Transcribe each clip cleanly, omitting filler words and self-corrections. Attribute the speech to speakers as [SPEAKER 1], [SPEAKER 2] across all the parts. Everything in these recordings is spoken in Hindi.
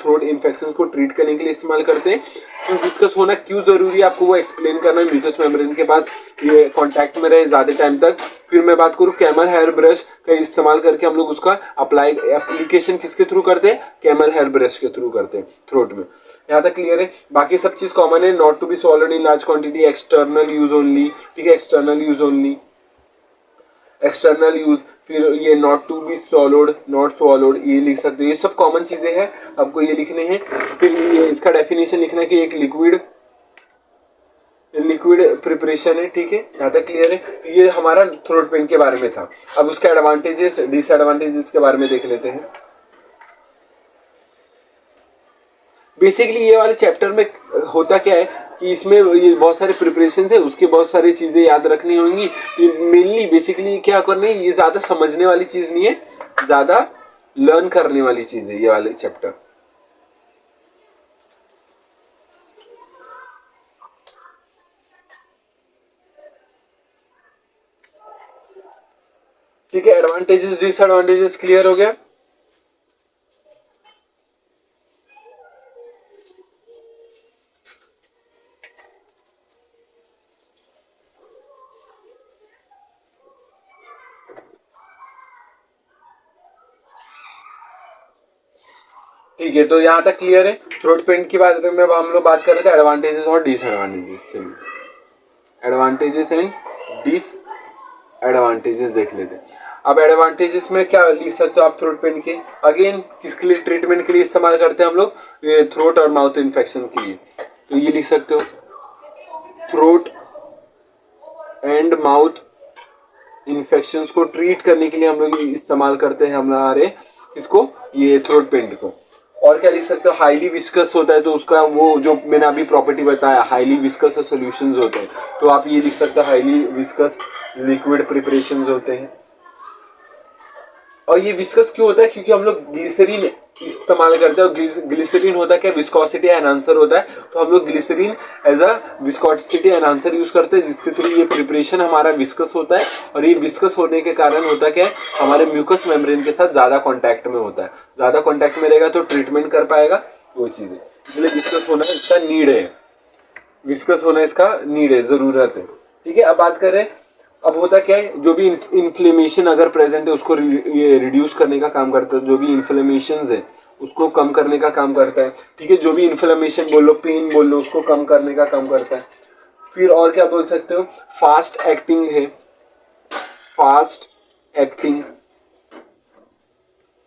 [SPEAKER 1] थ्रोट इन्फेक्शन को ट्रीट करने के लिए इस्तेमाल करते हैं। तो विस्कस होना क्यों जरूरी है आपको वो एक्सप्लेन करना है, म्यूकस मेम्ब्रेन के पास ये कांटेक्ट में रहे ज्यादा टाइम तक। फिर मैं बात करूँ कैमल हेयर ब्रश का इस्तेमाल करके हम लोग उसका एप्लीकेशन किसके थ्रू करते हैं, कैमल हेयर ब्रश के थ्रू करते हैं थ्रोट में। यहाँ तक क्लियर है, बाकी सब चीज कॉमन है। Not to be solved in large quantity, external use only, ठीक है, external use only, external use. फिर ये not to be swallowed, not swallowed, ये लिख सकते हो, ये सब कॉमन चीजें हैं, आपको ये लिखने हैं। फिर ये इसका डेफिनेशन लिखना है कि एक लिक्विड प्रिपरेशन है, ठीक है, यहाँ तक क्लियर है। ये हमारा थ्रोट पेन के बारे में था। अब उसके एडवांटेजेस डिसएडवांटेजेस के बारे में देख लेते हैं। बेसिकली ये वाले चैप्टर में होता क्या है कि इसमें ये बहुत सारे प्रिपरेशन है, उसके बहुत सारी चीजें याद रखनी होंगी। मेनली बेसिकली क्या करने, ये ज्यादा समझने वाली चीज नहीं है, ज्यादा लर्न करने वाली चीज है ये वाले चैप्टर। ठीक है, एडवांटेजेस डिसएडवांटेजेस क्लियर हो गया। ठीक है, तो यहाँ तक क्लियर है। थ्रोट पेन की बात में हम लोग बात कर रहे थे एडवांटेजेस और डिसएडवांटेजेस। चलिए एडवांटेजेस एंड डिसएडवांटेजेस देख लेते हैं। अब एडवांटेजेस में क्या लिख सकते हो आप थ्रोट पेन के, अगेन किसके लिए, ट्रीटमेंट के लिए इस्तेमाल करते हैं हम लोग, ये थ्रोट और माउथ इन्फेक्शन के लिए। तो ये लिख सकते हो, थ्रोट एंड माउथ इन्फेक्शंस को ट्रीट करने के लिए हम लोग इस्तेमाल करते हैं हमारे इसको, ये थ्रोट पेन को। और क्या लिख सकते हो, हाईली विस्कस होता है, तो उसका वो जो मैंने अभी प्रॉपर्टी बताया, हाईली विस्कस सॉल्यूशंस होते हैं, तो आप ये लिख सकते हो हाईली विस्कस लिक्विड प्रिपरेशंस होते हैं। और ये विस्कस क्यों होता है, क्योंकि हम लोग ग्लिसरीन इस्तेमाल करते हैं, और ग्लिसरीन होता है क्या, विस्कोसिटी एनहांसर होता है, तो हम लोग glycerine as a viscosity enhancer use करते हैं, जिसके थ्रू ये प्रिपरेशन हमारा विस्कस होता है। और ये विस्कस होने के कारण होता क्या है, हमारे म्यूकस मेम्ब्रेन के साथ ज्यादा कॉन्टैक्ट में होता है, ज्यादा कॉन्टैक्ट में रहेगा तो ट्रीटमेंट कर पाएगा वो चीजें, इसलिए विस्कस होना इसका नीड है, विस्कस होना इसका नीड है, जरूरत है। ठीक है, अब बात करें, अब होता क्या है, जो भी इन्फ्लेमेशन अगर प्रेजेंट है उसको ये रिड्यूस करने का काम करता है, जो भी इन्फ्लेमेशन है उसको कम करने का काम करता है। ठीक है, जो भी इन्फ्लेमेशन बोल लो, पेन बोल लो, उसको कम करने का काम करता है। फिर और क्या बोल सकते हो, फास्ट एक्टिंग है, फास्ट एक्टिंग,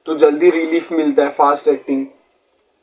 [SPEAKER 1] तो जल्दी रिलीफ मिलता है, फास्ट एक्टिंग।